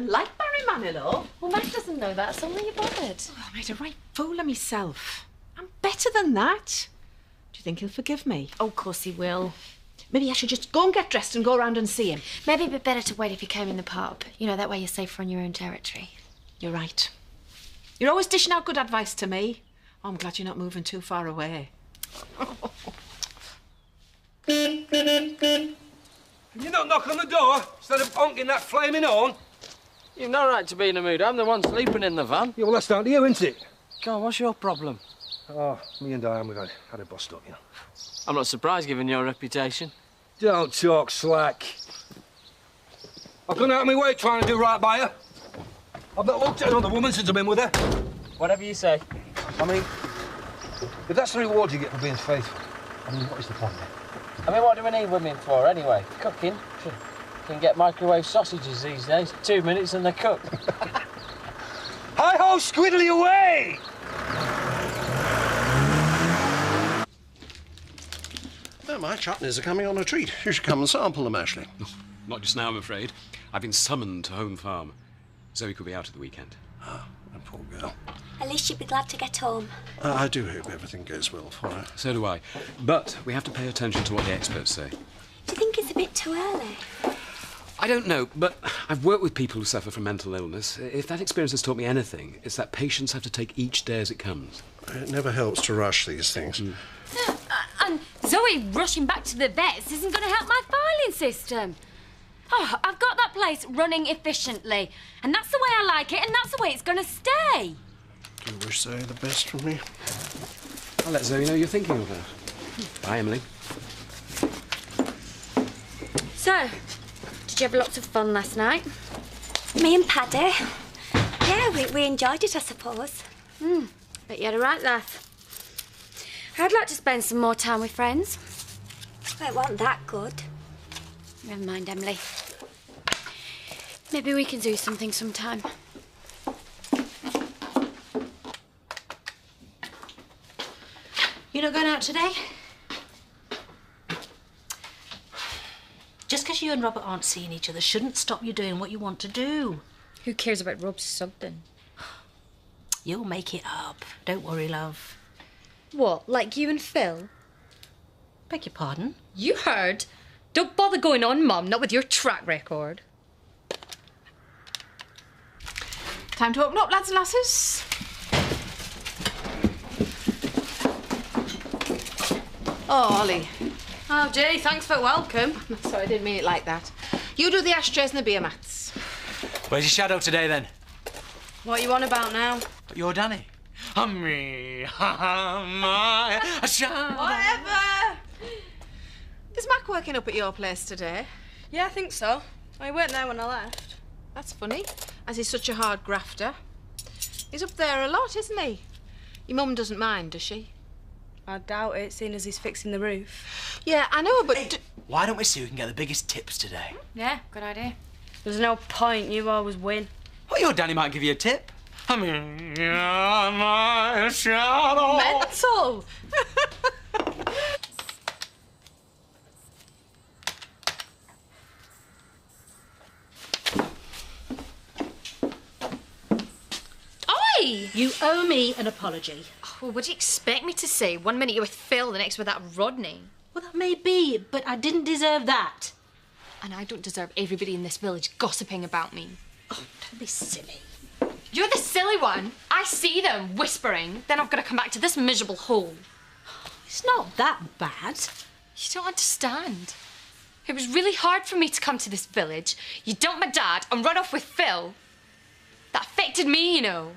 like Barry Manilow. Well, Matt doesn't know that, so why are you bothered? Oh, I made a right fool of myself. I'm better than that. Do you think he'll forgive me? Oh, of course he will. Maybe I should just go and get dressed and go around and see him. Maybe it'd be better to wait if you came in the pub. You know, that way you're safer on your own territory. You're right. You're always dishing out good advice to me. Oh, I'm glad you're not moving too far away. You not knock on the door instead of honking that flaming horn? You've no right to be in the mood. I'm the one sleeping in the van. Yeah, well, that's down to you, isn't it? God, what's your problem? Oh, me and Diane, we've had a bust up, you know. I'm not surprised, given your reputation. Don't talk slack. I've gone out of my way trying to do right by her. I've not looked at another woman since I've been with her. Whatever you say. I mean, if that's the reward you get for being faithful, I mean, what is the point then? I mean, what do we need women for, anyway? Cooking? You can get microwave sausages these days. 2 minutes and they're cooked. Hi-ho, squiddly away! Well, my chutneys are coming on a treat. You should come and sample them, Ashley. Not just now, I'm afraid. I've been summoned to home farm. Zoe could be out at the weekend. Ah, that poor girl. At least she'd be glad to get home. I do hope everything goes well for her. So do I. But we have to pay attention to what the experts say. Do you think it's a bit too early? I don't know, but I've worked with people who suffer from mental illness. If that experience has taught me anything, it's that patients have to take each day as it comes. It never helps to rush these things. And Zoe rushing back to the vets isn't going to help my filing system. Oh, I've got that place running efficiently. And that's the way I like it, and that's the way it's going to stay. Do you wish Zoe the best from me? I'll let Zoe know you're thinking of her. Bye, Emily. So, did you have lots of fun last night? Me and Paddy? Yeah, we enjoyed it, I suppose. Bet you had a right laugh. I'd like to spend some more time with friends. Well, it wasn't that good. Never mind, Emily. Maybe we can do something sometime. You not going out today? Just because you and Robert aren't seeing each other shouldn't stop you doing what you want to do. Who cares about Rob's something? You'll make it up. Don't worry, love. What, like you and Phil? Beg your pardon? You heard. Don't bother going on, Mum, not with your track record. Time to open up, lads and lasses. Oh, Ollie. Oh, Jay, thanks for welcome. Sorry, I didn't mean it like that. You do the ashtrays and the beer mats. Where's your shadow today, then? What you on about now? You're Danny. Me, my shadow. Whatever. Is Mac working up at your place today? Yeah, I think so. I weren't there when I left. That's funny, as he's such a hard grafter. He's up there a lot, isn't he? Your mum doesn't mind, does she? I doubt it, seeing as he's fixing the roof. Yeah, I know, but... Hey, why don't we see who can get the biggest tips today? Yeah, good idea. There's no point, you always win. Well, your Danny might give you a tip. My shadow. Mental! Oi! You owe me an apology. Well, what do you expect me to say? 1 minute you're with Phil, the next with that Rodney. Well, that may be, but I didn't deserve that. And I don't deserve everybody in this village gossiping about me. Oh, don't be silly. You're the silly one. I see them whispering, then I've got to come back to this miserable hole. It's not that bad. You don't understand. It was really hard for me to come to this village. You dumped my dad and run off with Phil. That affected me, you know.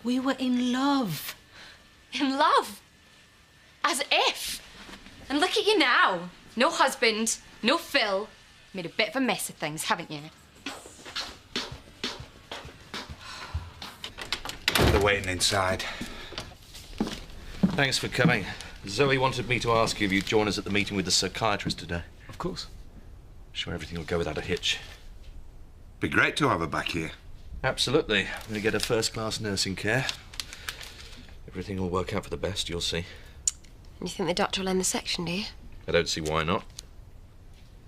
We were in love. In love? As if. And look at you now. No husband, no Phil. Made a bit of a mess of things, haven't you? They're waiting inside. Thanks for coming. Zoe wanted me to ask you if you'd join us at the meeting with the psychiatrist today. Of course. Sure everything will go without a hitch. Be great to have her back here. Absolutely. We'll get her first-class nursing care. Everything will work out for the best, you'll see. You think the doctor will end the section, do you? I don't see why not.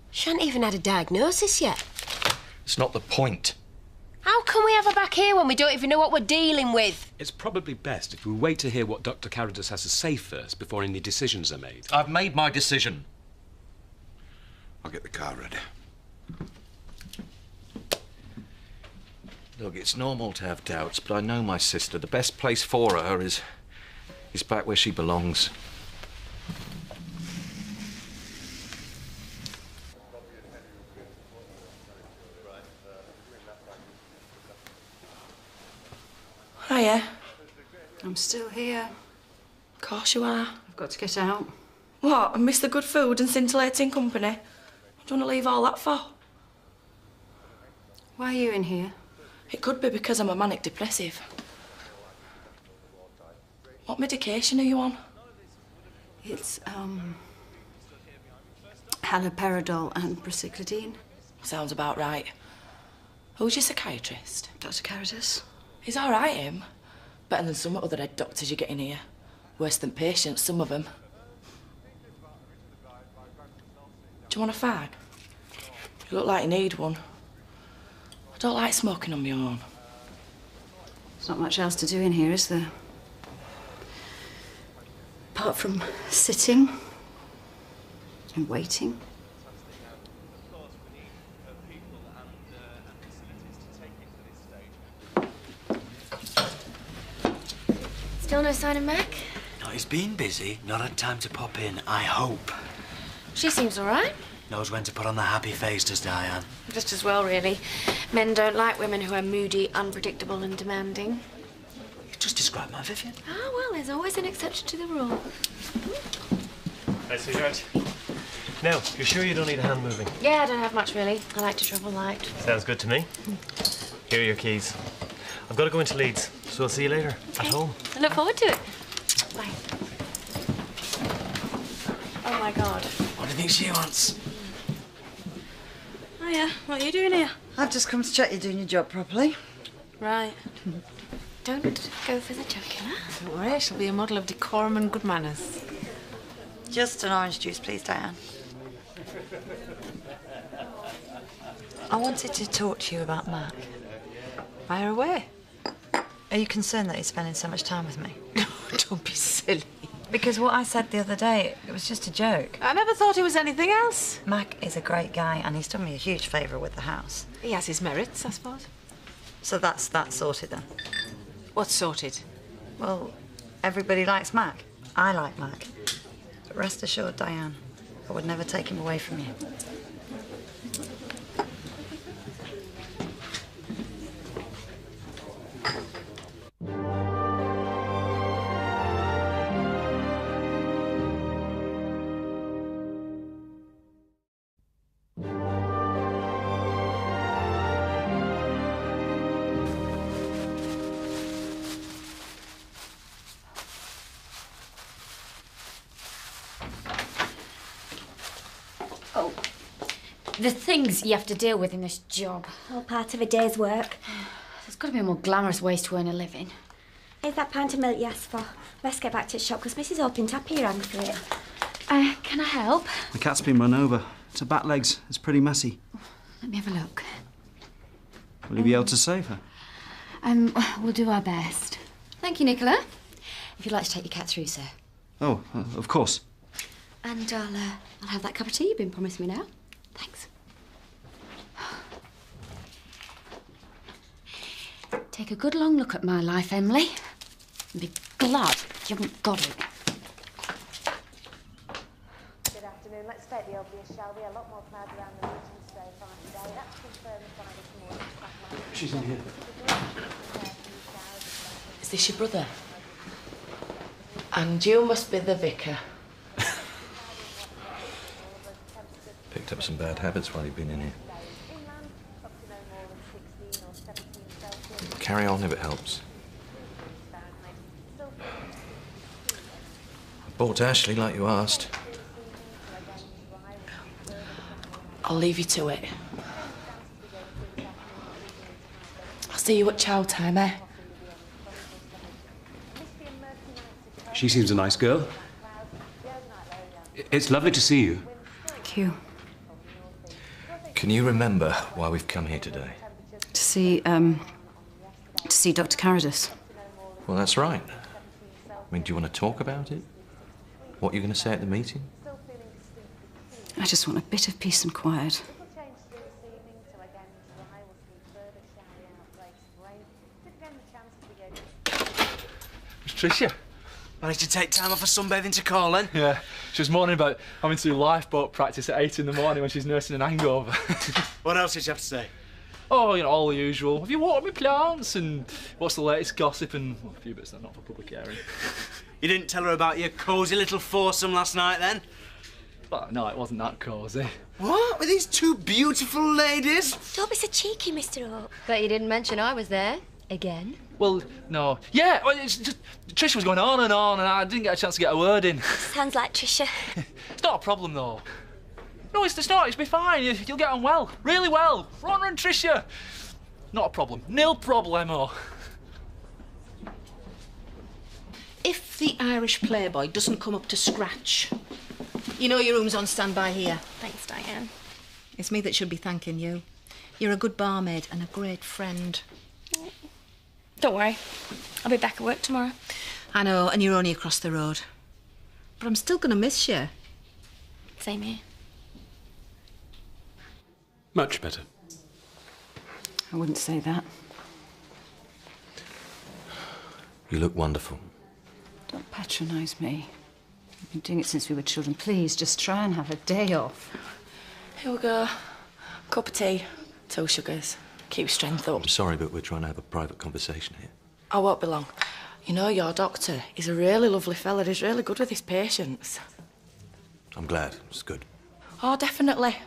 She hasn't even had a diagnosis yet. It's not the point. we have her back here when we don't even know what we're dealing with? It's probably best if we wait to hear what Dr. Carradus has to say first before any decisions are made. I've made my decision. I'll get the car ready. Look, it's normal to have doubts, but I know my sister. The best place for her is back where she belongs. Hiya. I'm still here. Of course you are. I've got to get out. What, and miss the good food and scintillating company? What do you want to leave all that for? Why are you in here? It could be because I'm a manic depressive. What medication are you on? It's, haloperidol and praliciguatine. Sounds about right. Who's your psychiatrist? Dr. Carradus. He's all right, him. Better than some other head doctors you get in here. Worse than patients, some of them. Do you want a fag? You look like you need one. I don't like smoking on my own. There's not much else to do in here, is there? Apart from sitting and waiting. Still no sign of Mac? No, he's been busy. Not had time to pop in, I hope. She seems all right. Knows when to put on the happy face, does Diane? Just as well, really. Men don't like women who are moody, unpredictable and demanding. You just described my Vivian. Ah, well, there's always an exception to the rule. Hi, sweetheart. Now, you're sure you don't need a hand moving? Yeah, I don't have much, really. I like to travel light. Sounds good to me. Here are your keys. I've got to go into Leeds, so I'll see you later at home. I look forward to it. Bye. Oh, my God. What do you think she wants? Hiya, what are you doing here? I've just come to check you're doing your job properly. Right. Don't go for the jugular. Don't worry, she'll be a model of decorum and good manners. Just an orange juice, please, Diane. I wanted to talk to you about Mac. Fire away. Are you concerned that he's spending so much time with me? Don't be silly. Because what I said the other day, it was just a joke. I never thought he was anything else. Mac is a great guy and he's done me a huge favour with the house. He has his merits, I suppose. So that's that sorted then? What's sorted? Well, everybody likes Mac. I like Mac. But rest assured, Diane, I would never take him away from you. The things you have to deal with in this job. All part of a day's work. There's got to be more glamorous ways to earn a living. Here's that pint of milk you asked for. Let's get back to the shop because Mrs. Opintappy rang for it. Can I help? The cat's been run over. It's her back legs. It's pretty messy. Let me have a look. Will you be able to save her? We'll do our best. Thank you, Nicola. If you'd like to take your cat through, sir. Oh, of course. And I'll have that cup of tea you've been promising me now. Thanks. Take a good long look at my life, Emily, and be glad you haven't got it. Good afternoon. Let's state the obvious, shall we? A lot more clouds around the region so far today. That's confirmed by this morning. She's in here. Is this your brother? And you must be the vicar. Picked up some bad habits while you've been in here. Carry on if it helps. I bought Ashley like you asked. I'll leave you to it. I'll see you at chow time, eh? She seems a nice girl. It's lovely to see you. Thank you. Can you remember why we've come here today? To see, To see Dr. Carradus. Well, that's right. I mean, do you want to talk about it? What you're going to say at the meeting? I just want a bit of peace and quiet. It's Tricia. Managed to take time off for sunbathing to call then? Yeah, she was moaning about having to do lifeboat practice at 8 in the morning when she's nursing an hangover. What else did she have to say? Oh, you know, all the usual. Have you watered my plants? And what's the latest gossip? And well, a few bits that are not for public airing. You didn't tell her about your cosy little foursome last night then? Well, no, it wasn't that cosy. What? With these two beautiful ladies? Don't be so cheeky, Mr. Oak. Bet you didn't mention I was there. Again? Well, no. Yeah, well, it's just Trish was going on, and I didn't get a chance to get a word in. Sounds like Tricia. It's not a problem, though. No, it's not. It's be fine. You'll get on well. Really well. Rhonda and Tricia. Not a problem. Nil problemo. If the Irish playboy doesn't come up to scratch, you know your room's on standby here. Thanks, Diane. It's me that should be thanking you. You're a good barmaid and a great friend. Don't worry. I'll be back at work tomorrow. I know, and you're only across the road. But I'm still going to miss you. Same here. Much better. I wouldn't say that. You look wonderful. Don't patronise me. I've been doing it since we were children. Please, just try and have a day off. Here we go. Cup of tea, 2 sugars. Keep strength up. I'm sorry, but we're trying to have a private conversation here. I won't be long. You know, your doctor, he's a really lovely fella. He's really good with his patients. I'm glad. It's good. Oh, definitely.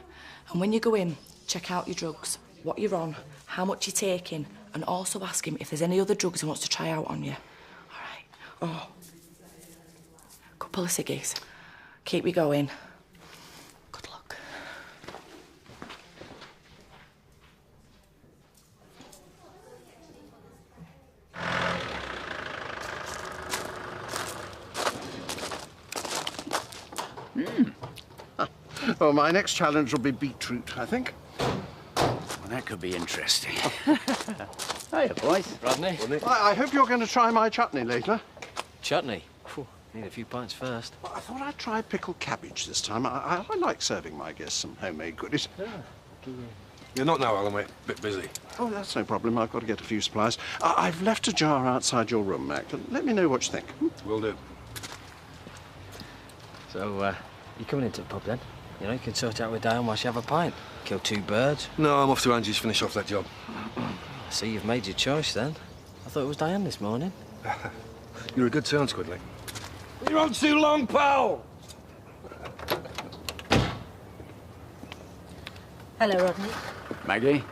And when you go in, check out your drugs, what you're on, how much you're taking, and also ask him if there's any other drugs he wants to try out on you. All right. Oh. Couple of ciggies. Keep you going. Good luck. Well, my next challenge will be beetroot, I think. Well, that could be interesting. Hiya, boys. Rodney. I hope you're going to try my chutney later. Chutney? Phew, need a few pints first. Well, I thought I'd try pickled cabbage this time. I like serving my guests some homemade goodies. You're not now, Alan, we're a bit busy. Oh, that's no problem. I've got to get a few supplies. I've left a jar outside your room, Mac. Let me know what you think. Will do. So, you coming into the pub then? You know, you can sort out with Diane while she have a pint. Kill 2 birds. No, I'm off to Angie's to finish off that job. I see you've made your choice then. I thought it was Diane this morning. You're a good turn, Squidley. You're on too long, pal! Hello, Rodney. Maggie,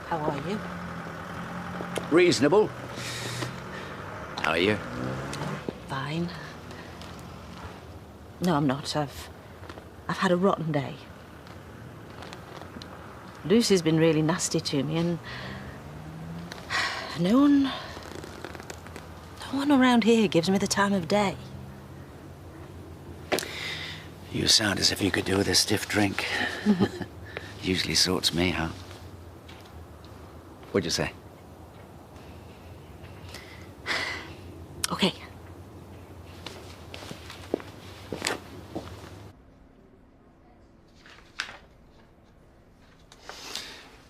How are you? reasonable. How are you? Fine. No, I'm not. I've had a rotten day. Lucy's been really nasty to me, and no one around here gives me the time of day. You sound as if you could do with a stiff drink. Usually sorts me out. What'd you say? Okay.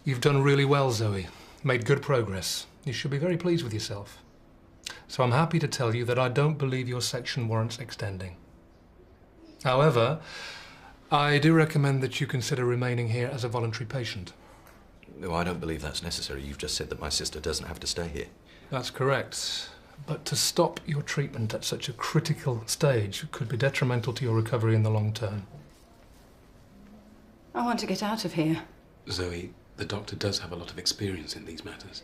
You've done really well, Zoe. Made good progress. You should be very pleased with yourself. So I'm happy to tell you that I don't believe your section warrants extending. However, I do recommend that you consider remaining here as a voluntary patient. No, I don't believe that's necessary. You've just said that my sister doesn't have to stay here. That's correct. But to stop your treatment at such a critical stage could be detrimental to your recovery in the long term. I want to get out of here. Zoe, the doctor does have a lot of experience in these matters.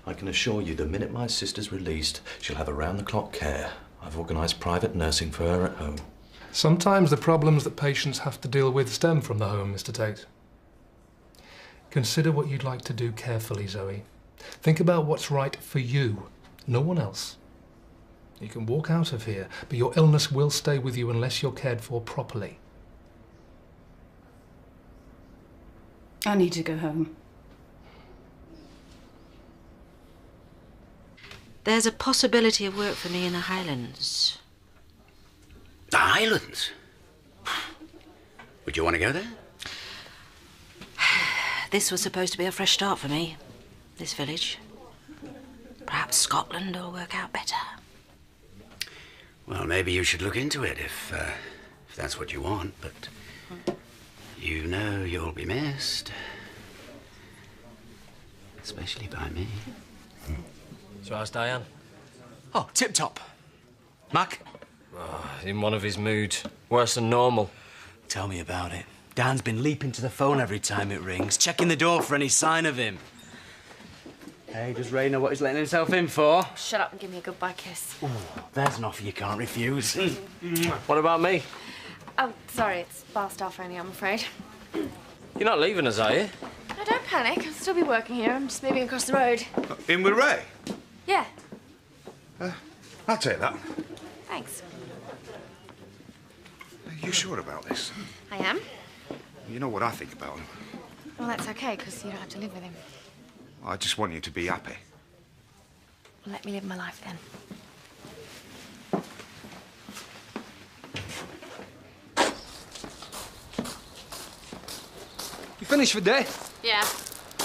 I can assure you the minute my sister's released, she'll have around-the-clock care. I've organised private nursing for her at home. Sometimes the problems that patients have to deal with stem from the home, Mr. Tate. Consider what you'd like to do carefully, Zoe. Think about what's right for you, no one else. You can walk out of here, but your illness will stay with you unless you're cared for properly. I need to go home. There's a possibility of work for me in the Highlands. The Highlands? Would you want to go there? This was supposed to be a fresh start for me, this village. Perhaps Scotland will work out better. Well, maybe you should look into it if that's what you want, but you know you'll be missed. Especially by me. So how's Diane? Oh, tip-top. Mac? Oh, in one of his moods. Worse than normal. Tell me about it. Dan's been leaping to the phone every time it rings, checking the door for any sign of him. Hey, does Ray know what he's letting himself in for? Shut up and give me a goodbye kiss. Ooh, there's an offer you can't refuse. What about me? Oh, sorry, it's bar staff only, I'm afraid. You're not leaving us, are you? No, don't panic. I'll still be working here. I'm just moving across the road. In with Ray? Yeah, I'll take that. thanks. Are you sure about this? I am. You know what I think about him. Well, that's okay, because you don't have to live with him. I just want you to be happy. Well, let me live my life then. You finished for the day? Yeah.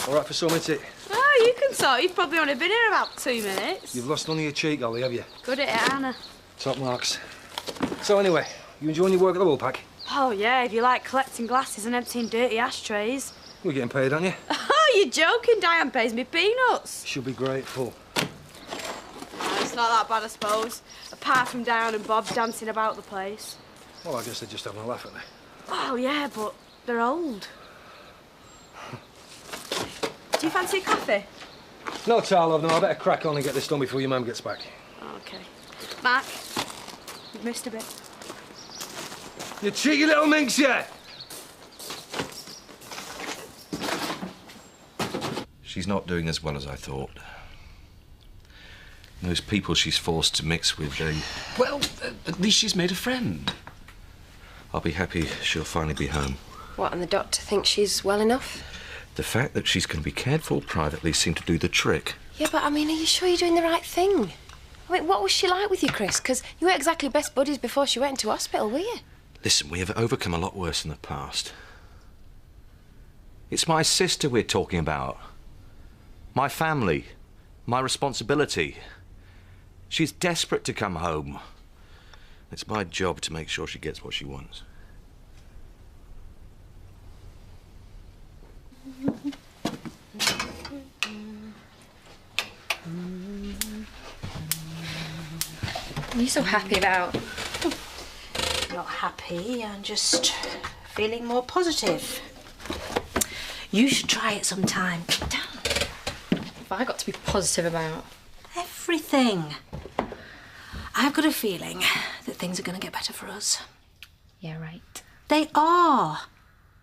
All right for some, isn't it? Oh, you can talk. You've probably only been here about 2 minutes. You've lost none of your cheek, Ollie, have you? Good at it, Anna. Top marks. So anyway, you enjoying your work at the Woolpack? Oh, yeah, if you like collecting glasses and emptying dirty ashtrays. We're getting paid, aren't you? Oh, you're joking. Diane pays me peanuts. She'll be grateful. Oh, it's not that bad, I suppose. Apart from Diane and Bob dancing about the place. Well, I guess they're just having a laugh at me. Oh, yeah, but they're old. Do you fancy a coffee? No, Tarlov, no. I better crack on and get this done before your mum gets back. OK. Mac, you've missed a bit. You cheeky little minx, yeah? She's not doing as well as I thought. Those people she's forced to mix with, they... Well, at least she's made a friend. I'll be happy she'll finally be home. What, and the doctor thinks she's well enough? The fact that she's going to be cared for privately seemed to do the trick. Yeah, but I mean, are you sure you're doing the right thing? I mean, what was she like with you, Chris? Because you weren't exactly best buddies before she went into hospital, were you? Listen, we have overcome a lot worse in the past. It's my sister we're talking about. My family. My responsibility. She's desperate to come home. It's my job to make sure she gets what she wants. What are you so happy about? Not happy, I'm just feeling more positive. You should try it sometime. What have I got to be positive about? Everything. I've got a feeling that things are going to get better for us. Yeah, right. They are.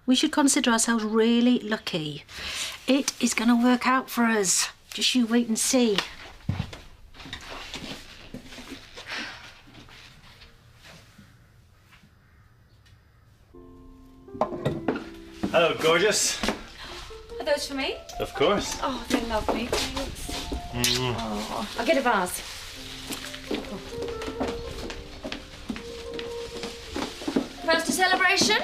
We should consider ourselves really lucky. It is going to work out for us. Just you wait and see. Hello, gorgeous. Are those for me? Of course. Oh, they're lovely. Thanks. Oh, I'll get a vase. First a celebration?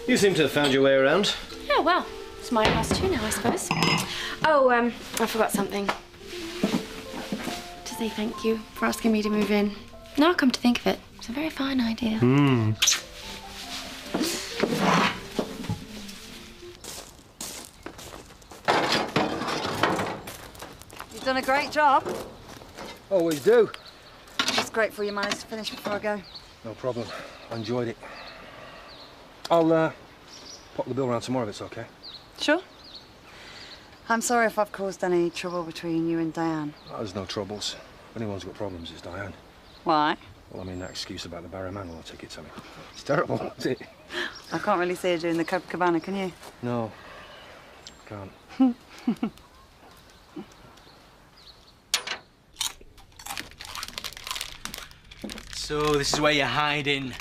You seem to have found your way around. Oh, well, it's my house too now, I suppose. Oh, I forgot something. To say thank you for asking me to move in. Now I come to think of it, it's a very fine idea. You've done a great job. Always do. It's grateful you managed to finish before I go. No problem. I enjoyed it. I'll pop the bill round tomorrow if it's okay. Sure. I'm sorry if I've caused any trouble between you and Diane. Oh, there's no troubles. If anyone's got problems, it's Diane. Why? Well, I mean, that excuse about the Barry Manilow ticket to me. It's terrible, isn't it? I can't really see her doing the Copacabana, can you? No. Can't. So, this is where you're hiding.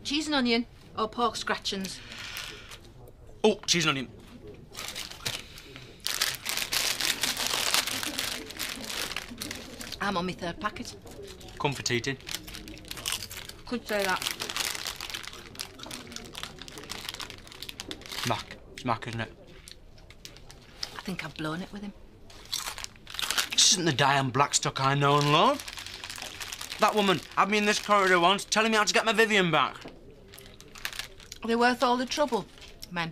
Cheese and onion or pork scratchings? Oh, cheese and onion. I'm on my third packet. Comfort eating. Could say that. Mac. It's Mac, isn't it? I think I've blown it with him. This isn't the Diane Blackstock I know and love. That woman had me in this corridor once, telling me how to get my Vivian back. Are they worth all the trouble, men?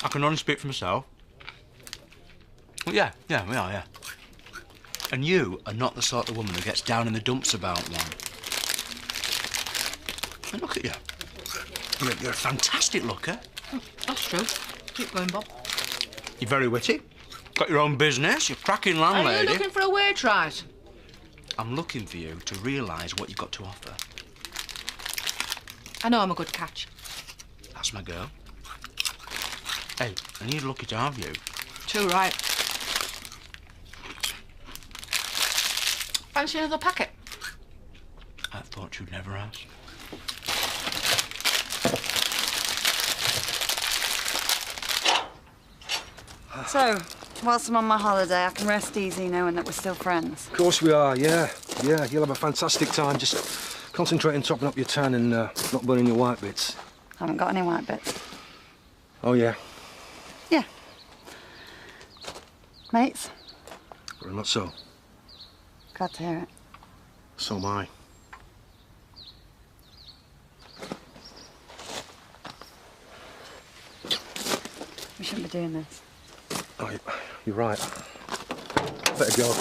I can only speak for myself. Well, yeah, we are, yeah. And you are not the sort of woman who gets down in the dumps about one. And look at you. You're a fantastic looker. That's true. Keep going, Bob. You're very witty. Got your own business. You're a cracking landlady. Are you looking for a waitress? I'm looking for you to realise what you've got to offer. I know I'm a good catch. That's my girl. Hey, I need lucky to have you. Too right. Fancy another packet? I thought you'd never ask. So, whilst I'm on my holiday, I can rest easy knowing that we're still friends. Of course we are, yeah. Yeah, you'll have a fantastic time. Just concentrate on topping up your tan and not burning your white bits. Haven't got any white bits. Oh, yeah? Yeah. Mates? Very much so. Glad to hear it. So am I. We shouldn't be doing this. Oh, you're right. Better go.